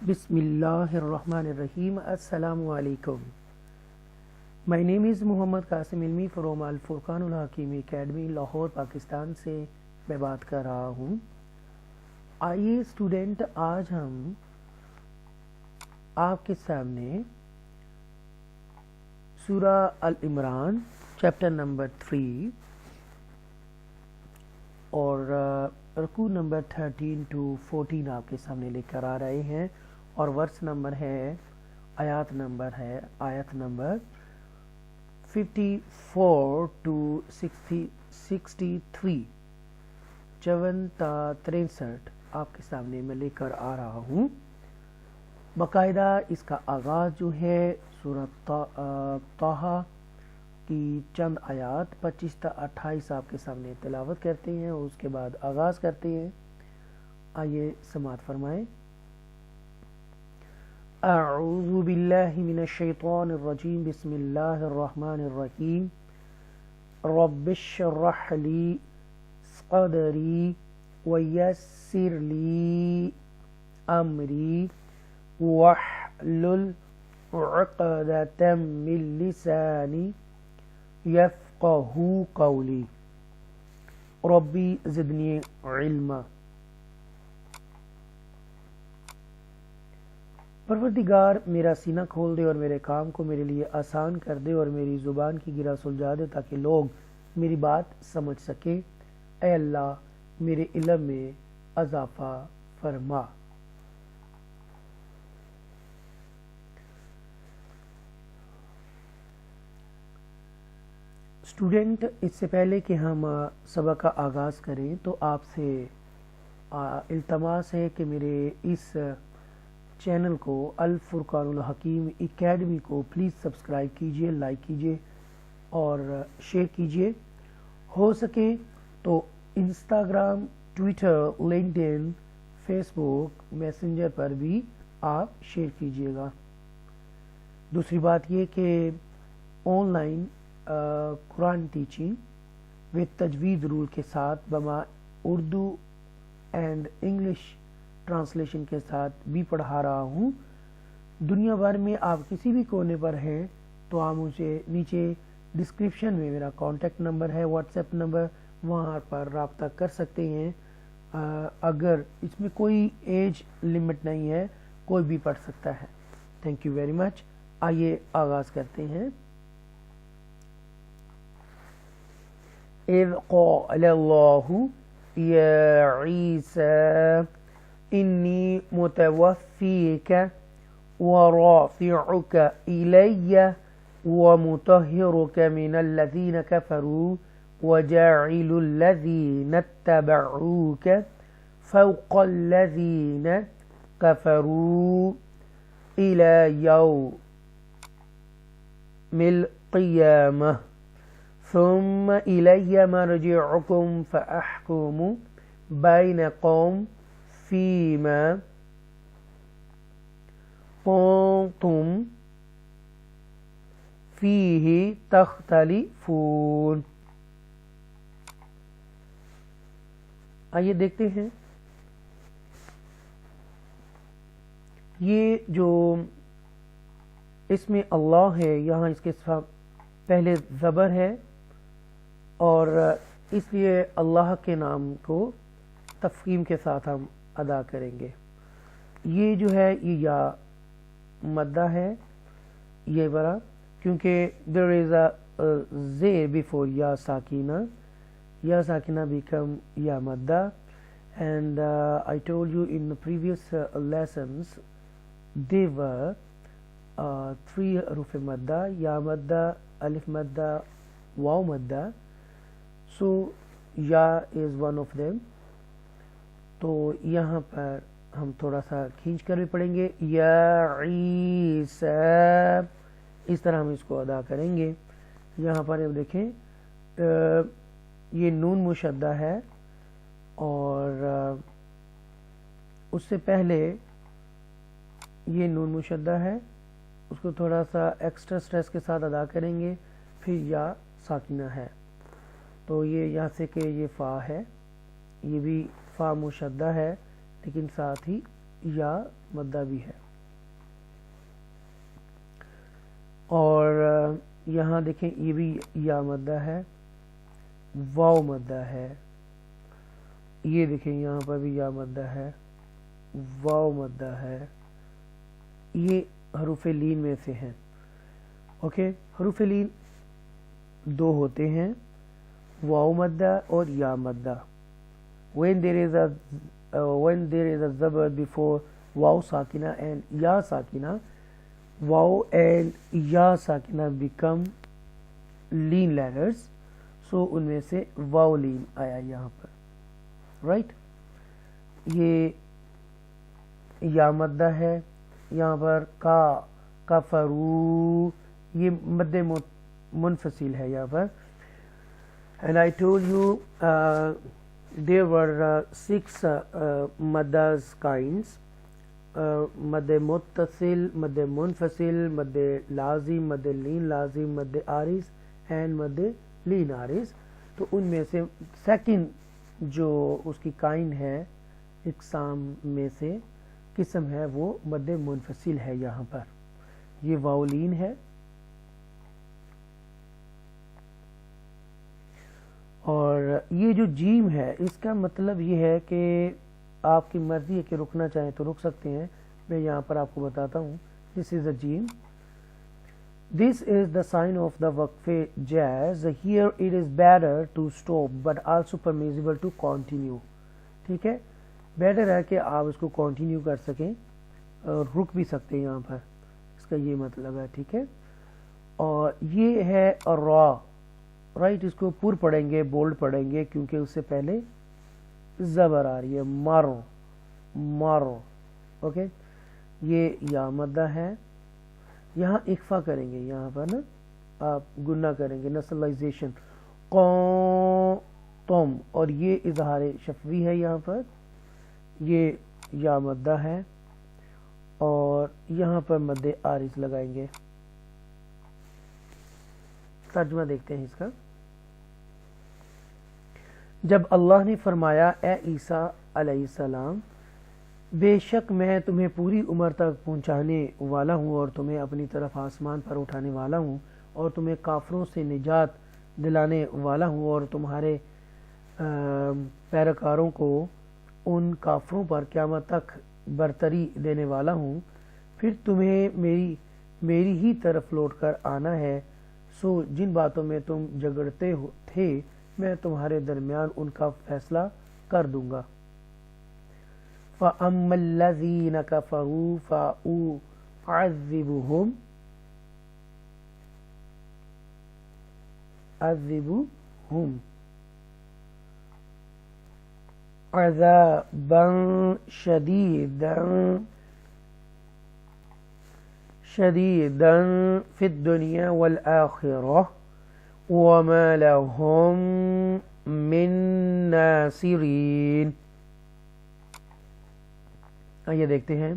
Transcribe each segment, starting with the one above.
بسم اللہ الرحمن الرحیم. السلام علیکم. مائی نیم از محمد قاسم علمی فروم الفرقان الحکیمی اکیڈمی لاہور پاکستان سے میں بات کر رہا ہوں. آئیے اسٹوڈنٹ، آج ہم آپ کے سامنے سورہ ال-عمران چیپٹر نمبر 3 اور رکوع نمبر 13 to 14 آپ کے سامنے لے کر آ رہے ہیں، اور ورس نمبر ہے، آیت نمبر 54 to 63 54 تا 63 آپ کے سامنے میں لے کر آ رہا ہوں. باقاعدہ اس کا آغاز جو ہے سورہ طٰہٰ کی چند آیات 25 تا 28 آپ کے سامنے تلاوت کرتے ہیں اور اس کے بعد آغاز کرتے ہیں. آئیے سماعت فرمائیں. اعوذ باللہ من الشیطان الرجیم. بسم اللہ الرحمن الرحیم. رب اشرح لی صدری ویسر لی امری واحلل عقدۃ من لسانی یفقہوا قولی. ربی زدنی علما. پروردگار میرا سینہ کھول دے اور میرے کام کو میرے لیے آسان کر دے اور میری زبان کی گرہ سلجھا دے تاکہ لوگ میری بات سمجھ سکیں. اے اللہ میرے علم میں اضافہ فرما. اسٹوڈنٹ، اس سے پہلے کہ ہم سبق کا آغاز کریں تو آپ سے التماس ہے کہ میرے اس چینل کو الفرقان الحکیم اکیڈمی کو پلیز سبسکرائب کیجئے، لائک کیجئے اور شیئر کیجئے. ہو سکے تو Instagram, Twitter, LinkedIn, Facebook, Messenger پر بھی آپ شیئر کیجئے گا. دوسری بات یہ کہ آن لائن قرآن ٹیچنگ وتھ تجوید رول کے ساتھ بما اردو اینڈ انگلش ٹرانسلیشن کے ساتھ بھی پڑھا رہا ہوں. دنیا بھر میں آپ کسی بھی کونے پر ہیں تو آپ مجھے نیچے ڈسکرپشن میں میرا کانٹیکٹ نمبر ہے، واٹس ایپ نمبر، وہاں پر رابطہ کر سکتے ہیں. اگر اس میں کوئی ایج لمٹ نہیں ہے، کوئی بھی پڑھ سکتا ہے. Thank you very much. آئیے آغاز کرتے ہیں. اذ قال اللہ یا عیسیٰ انی متوفیک ورافعک الی ومطہرک من الذین کفروا وجاعل الذین اتبعوک فوق الذین کفروا الی یوم القیامہ ثم الی مرجعکم فاحکم بینکم فیما کنتم فیہ تختلفون. آئیے دیکھتے ہیں. یہ جو اس میں اللہ ہے، یہاں اس کے پہلے زبر ہے اور اس لیے اللہ کے نام کو تفخیم کے ساتھ ہم ادا کریں گے. یہ جو ہے یہ یا مدہ ہے، یہ برا، کیونکہ there is a زیر before یا ساکنہ become یا مدہ. And I told you in the previous lessons they were 3 حروف مدہ: یا مدہ، الف مدہ، واو مدہ. So یا is one of them. تو یہاں پر ہم تھوڑا سا کھینچ کر بھی پڑھیں گے. یا عیسیٰ، اس طرح ہم اس کو ادا کریں گے. یہاں پر اب دیکھیں یہ نون مشدہ ہے اور اس سے پہلے یہ نون مشدہ ہے، اس کو تھوڑا سا ایکسٹرا سٹریس کے ساتھ ادا کریں گے. پھر یا ساکنہ ہے تو یہ یہاں سے کہ یہ فا ہے، یہ بھی فا مشدہ ہے لیکن ساتھ ہی یا مدہ بھی ہے. اور یہاں دیکھیں یہ بھی یا مدہ ہے، واو مدہ ہے. یہ دیکھیں یہاں پر بھی یا مدہ ہے، واو مدہ ہے. یہ حروف لین میں سے ہیں. اوکے، حروف لین دو ہوتے ہیں، واو مدہ اور یا مدہ. when there is a زبر before واو ساکنہ and یا ساکنہ، واو and یا ساکنہ become lean letters. سو ان میں سے واو لین آیا یہاں پر. رائٹ، یہ یا مدہ ہے. یہاں پر کفرو، یہ مد منفصل ہے یہاں پر. and I told you there were 6 مدّز kinds. مد متصل، مد منفصل، مد لازم، مد لین لازم، مد عارض اینڈ مد لین عارض. تو ان میں سے سیکنڈ جو اس کی کائن ہے، اقسام میں سے قسم ہے، وہ مد منفصل ہے. یہاں پر یہ واولین ہے. اور یہ جو جیم ہے اس کا مطلب یہ ہے کہ آپ کی مرضی ہے کہ رکنا چاہیں تو رک سکتے ہیں. میں یہاں پر آپ کو بتاتا ہوں. دس از اے جیم. دس از دا سائن آف دا وقف جیز. Here it is better to stop but also permissible to continue. ٹھیک ہے، بیٹر ہے کہ آپ اس کو کنٹینیو کر سکیں اور رک بھی سکتے ہیں یہاں پر. اس کا یہ مطلب ہے. ٹھیک ہے، اور یہ ہے را. رائٹ، اس کو پر پڑھیں گے، بولڈ پڑھیں گے کیونکہ اس سے پہلے زبر آ رہی ہے. مارو مارو. اوکے، یہ یا مدہ ہے. یہاں اخفا کریں گے، یہاں پر نا آپ گنہ کریں گے، نسلائزیشن. تم، اور یہ اظہار شفوی ہے. یہاں پر یہ یا مدہ ہے اور یہاں پر مد عارض لگائیں گے. ترجمہ دیکھتے ہیں اس کا. جب اللہ نے فرمایا اے عیسیٰ علیہ السلام، بے شک میں تمہیں پوری عمر تک پہنچانے والا ہوں اور تمہیں اپنی طرف آسمان پر اٹھانے والا ہوں اور تمہیں کافروں سے نجات دلانے والا ہوں اور تمہارے پیروکاروں کو ان کافروں پر قیامت تک برتری دینے والا ہوں. پھر تمہیں میری ہی طرف لوٹ کر آنا ہے. سو جن باتوں میں تم جھگڑتے تھے میں تمہارے درمیان ان کا فیصلہ کر دوں گا. فَأَمَّا الَّذِينَ كَفَرُوا فَأُعَذِّبُهُمْ عَذَابًا شَدِيدًا فِي الدُّنْيَا وَالْآخِرَةِ وَمَا لَهُم مِّن نَاصِرِينَ. آئیے دیکھتے ہیں.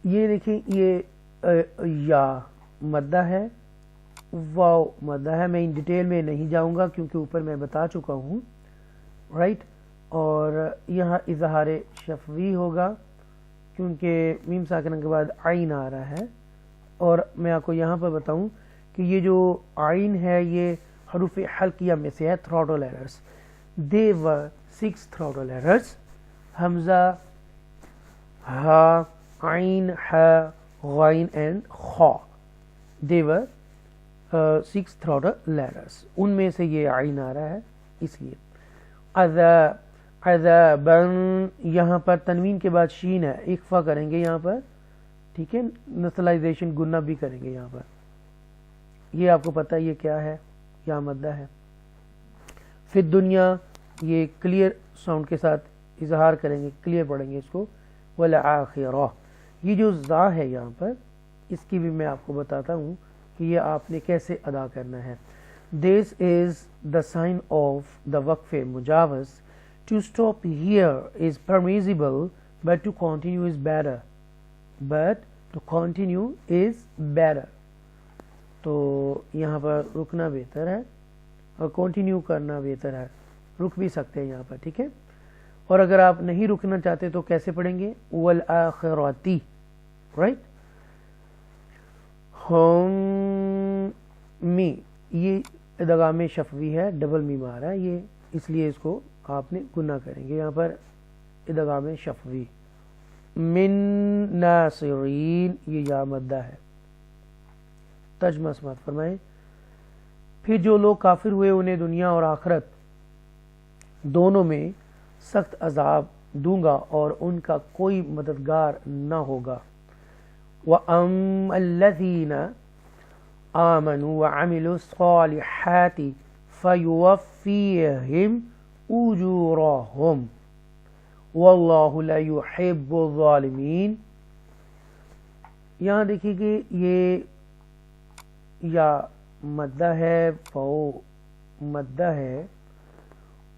یہ دیکھیں، یہ یا مدہ ہے، واو مدہ ہے. میں ان ڈیٹیل میں نہیں جاؤں گا کیونکہ اوپر میں بتا چکا ہوں. رائٹ، اور یہاں اظہار شفوی ہوگا کیونکہ میم ساکنہ کے بعد عین آ رہا ہے. اور میں آپ کو یہاں پر بتاؤں کہ یہ جو عین ہے یہ حروف حلقیہ میں سے ہے، تھروٹل ایررز. دے ور 6 تھروٹل ایررز. حمزہ، ہا، عین، ہا، غین اینڈ خا. دے ور 6 تھروٹل ایررز. ان میں سے یہ عین آ رہا ہے اس لیے. عذاباً، یہاں پر تنوین کے بعد شین ہے، اخفا کریں گے یہاں پر. ٹھیک ہے، نسلائزیشن گنہ بھی کریں گے یہاں پر. یہ آپ کو پتہ ہے یہ کیا ہے، یا مدہ ہے. فی الدنیا، یہ کلیئر ساؤنڈ کے ساتھ اظہار کریں گے، کلیئر پڑھیں گے اس کو. والآخرہ، یہ جو زا ہے یہاں پر، اس کی بھی میں آپ کو بتاتا ہوں کہ یہ آپ نے کیسے ادا کرنا ہے. This is the sign of the وقف مجاوز. To stop here is permissible, but to continue is better. تو یہاں پر رکنا بہتر ہے اور کنٹینیو کرنا بہتر ہے. رک بھی سکتے ہیں یہاں پر. ٹھیک ہے، اور اگر آپ نہیں رکنا چاہتے تو کیسے پڑھیں گے؟ والآخراتی، رائٹ. ہم می، یہ ادغام شفوی ہے، ڈبل میم آ رہا ہے یہ، اس لیے اس کو آپ نے گناہ کریں گے. یہاں پر ادغام شفوی. من ناصرین، یہ یا مدہ ہے. ترجمہ سماعت فرمائیں. پھر جو لوگ کافر ہوئے انہیں دنیا اور آخرت دونوں میں سخت عذاب دوں گا اور ان کا کوئی مددگار نہ ہوگا. وَأَمَّا الَّذِينَ آمَنُوا وَعَمِلُوا الصَّالِحَاتِ فَيُوَفِّيهِمْ أُجُورَهُمْ وَاللَّهُ لَا يُحِبُّ الظَّالِمِينَ. یہاں دیکھیے کہ یہ یا مدہ ہے، فو مدہ ہے،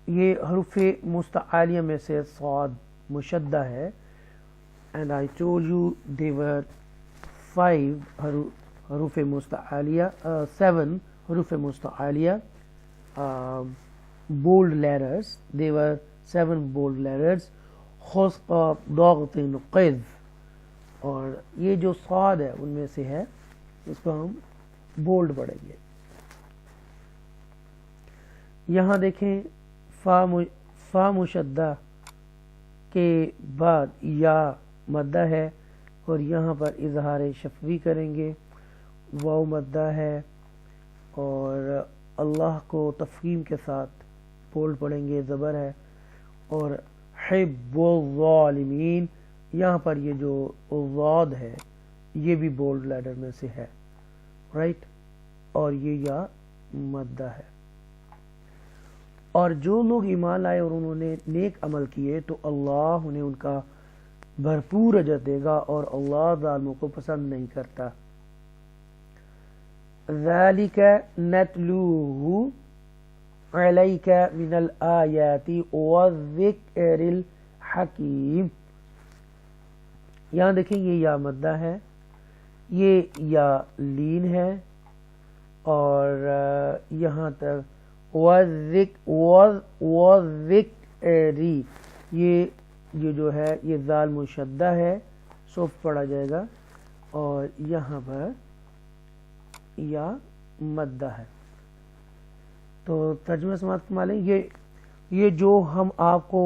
یہ حروف مستعالیہ میں سے صاد مشدہ ہے. and I told you they were 5 حروف مستعالیہ، 7 حروف مستعالیہ bold letters. they were 7 bold letters. خسق ضغط قذ، اور یہ جو صاد ہے ان میں سے ہے، اس کو ہم بولڈ پڑھیں گے. یہاں دیکھیں فا مشدہ کے بعد یا مدہ ہے اور یہاں پر اظہار شفوی کریں گے. واو مدہ ہے اور اللہ کو تفخیم کے ساتھ بولڈ پڑھیں گے، زبر ہے. اور حب الظالمین، یہاں پر یہ جو ضاد ہے یہ بھی بولڈ لیٹر میں سے ہے، رائٹ. اور یہ یا مدہ ہے. اور جو لوگ ایمان لائے اور انہوں نے نیک عمل کیے تو اللہ انہیں ان کا بھرپور اجر دے گا اور اللہ ظالموں کو پسند نہیں کرتا. ذَلِكَ نَتْلُوهُ عَلَيْكَ مِنَ الْآيَاتِ وَالذِّكْرِ الْحَكِيمِ. یہاں دیکھیں یہ یا مدہ ہے، یہ یا لین ہے، اور یہاں تک وَالذِّكْرِ، یہ جو ہے یہ ذال مشدہ ہے، صف پڑھا جائے گا، اور یہاں پر یا مدہ ہے. تو ترجمہ سماعت فرما لیں. یہ جو ہم آپ کو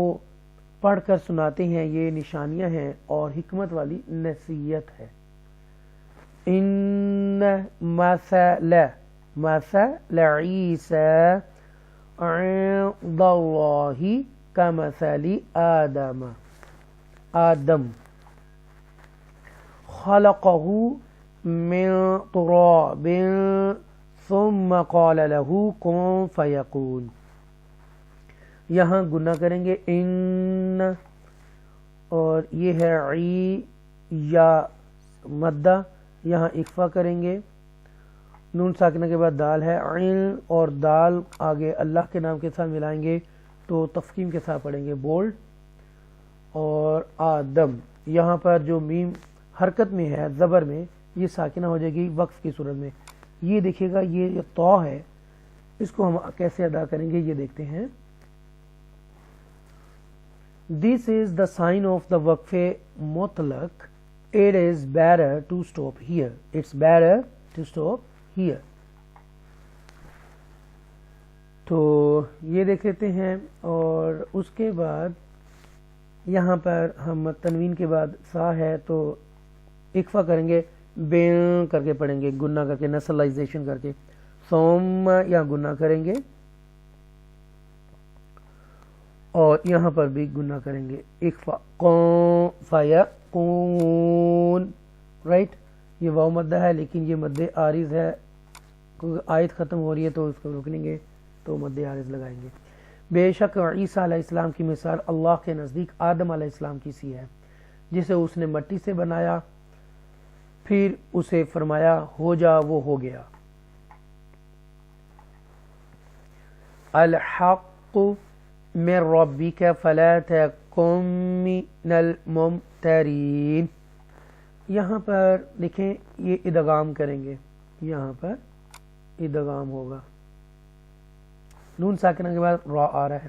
پڑھ کر سناتے ہیں یہ نشانیاں ہیں اور حکمت والی نصیحت ہے. ان مثل عیسی عند اللہ کمثل آدم خلقہ من تراب ثم قال له کن فیکون. یہاں گناہ کریں گے ان، اور یہ ہے عی یا مدہ، یہاں اکفا کریں گے. نون ساکنہ کے بعد دال ہے، عین اور دال آگے اللہ کے نام کے ساتھ ملائیں گے تو تفخیم کے ساتھ پڑھیں گے بولڈ. اور آدم، یہاں پر جو میم حرکت میں ہے زبر میں یہ ساکنہ ہو جائے گی وقف کی صورت میں. یہ دیکھیے گا یہ جو تو ہے اس کو ہم کیسے ادا کریں گے یہ دیکھتے ہیں. This is the sign of the وقف مطلق. It is better to stop here. It's better to stop here. تو یہ دیکھ لیتے ہیں. اور اس کے بعد یہاں پر ہم تنوین کے بعد سا ہے تو اکفا کریں گے، بین کر کے پڑھیں گے، گناہ کر کے، نسلائزیشن کر کے. ثم یا گناہ کریں گے اور یہاں پر بھی گناہ کریں گے، اکفا فیکون، رائٹ. یہ واو مدہ ہے لیکن یہ مد عارض ہے، آیت ختم ہو رہی ہے تو اس کو روک لیں گے تو مد عارض لگائیں گے. بے شک عیسیٰ علیہ السلام کی مثال اللہ کے نزدیک آدم علیہ السلام کی سی ہے، جسے اس نے مٹی سے بنایا، پھر اسے فرمایا ہو جا، وہ ہو گیا. الحق من ربک فلا تکن من الممترین. یہاں پر دیکھیں یہ ادغام کریں گے، یہاں پر ادغام ہوگا، نون ساکنہ کے بعد را آ رہا ہے.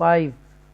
5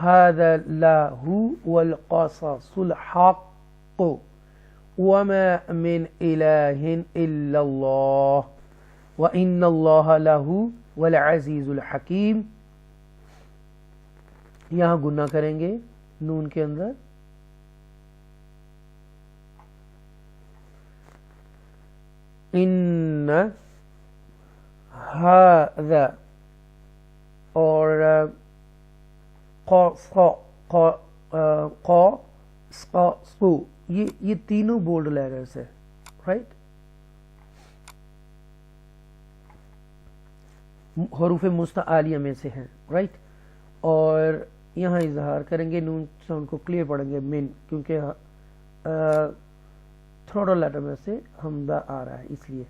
هذا لهو القصص الحق وما من إله إلا الله وإن الله لهو العزيز الحكيم. یہاں گنا کریں گے نون کے اندر. ان هذا اور قو یہ تینوں بولڈ لیٹرز ہے رائٹ. حروف مستعالیہ میں سے ہیں رائٹ. اور یہاں اظہار کریں گے نون ساؤنڈ کو کلیئر پڑھیں گے من, کیونکہ تھروڈل لیٹر میں سے حمزہ آ رہا ہے اس لیے.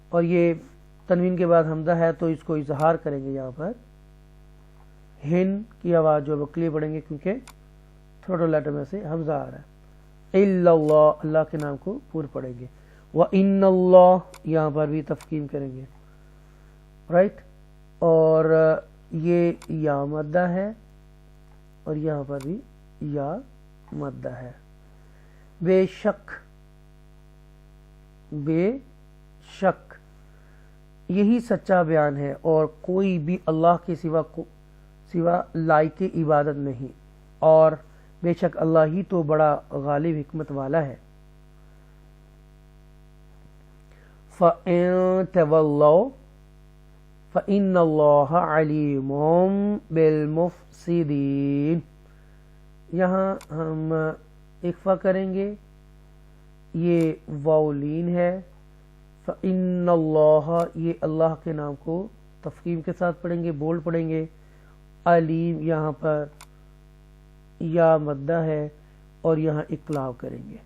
اور یہ تنوین کے بعد حمزہ ہے تو اس کو اظہار کریں گے یہاں پر. ہن کی آواز جو وہ کلیئر پڑھیں گے کیونکہ تھروڈل لیٹر میں سے حمزہ آ رہا ہے. الا اللہ, اللہ کے نام کو پور پڑھیں گے. وَإِنَّ اللَّهَ یہاں پر بھی تفخیم کریں گے رائٹ. اور یہ یا مدہ ہے اور یہاں پر بھی یا مدہ ہے. بے شک, بے شک یہی سچا بیان ہے اور کوئی بھی اللہ کے سوا لائق عبادت نہیں, اور بے شک اللہ ہی تو بڑا غالب حکمت والا ہے. فَإِن تَوَلَّوْا فَإِنَّ اللَّهَ عَلِيمٌ بِالْمُفْسِدِينَ. یہاں ہم اخفا کریں گے, یہ واولین ہے. فَإِنَّ اللَّهَ یہ اللہ کے نام کو تفخیم کے ساتھ پڑھیں گے, بولڈ پڑھیں گے. علیم یہاں پر یا مدہ ہے اور یہاں اقلاب کریں گے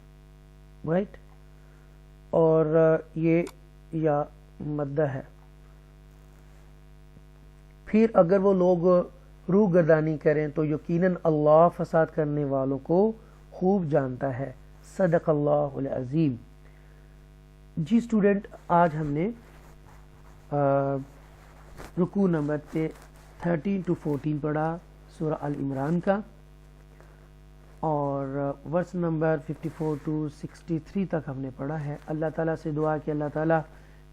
رائٹ. اور یہ یا مدہ ہے. پھر اگر وہ لوگ روح گردانی کریں تو یقیناً اللہ فساد کرنے والوں کو خوب جانتا ہے. صدق اللہ العظیم. جی اسٹوڈنٹ, آج ہم نے رکوع نمبر 13 to 14 پڑھا سورہ آل عمران کا, اور ورس نمبر 54 to 63 تک ہم نے پڑھا ہے. اللہ تعالیٰ سے دعا کہ اللہ تعالیٰ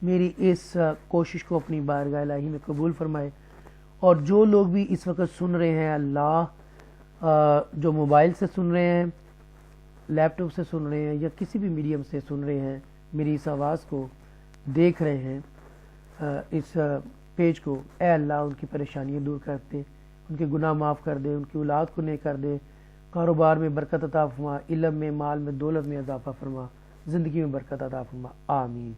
میری اس کوشش کو اپنی بارگاہ الہی میں قبول فرمائے. اور جو لوگ بھی اس وقت سن رہے ہیں اللہ, جو موبائل سے سن رہے ہیں, لیپ ٹاپ سے سن رہے ہیں, یا کسی بھی میڈیم سے سن رہے ہیں, میری اس آواز کو دیکھ رہے ہیں, اس پیج کو, اے اللہ ان کی پریشانیاں دور کر دے, ان کے گناہ معاف کر دے, ان کی اولاد کو نیک کر دے, کاروبار میں برکت عطا فرما, علم میں, مال میں, دولت میں اضافہ فرما, زندگی میں برکت عطا فرما. آمین.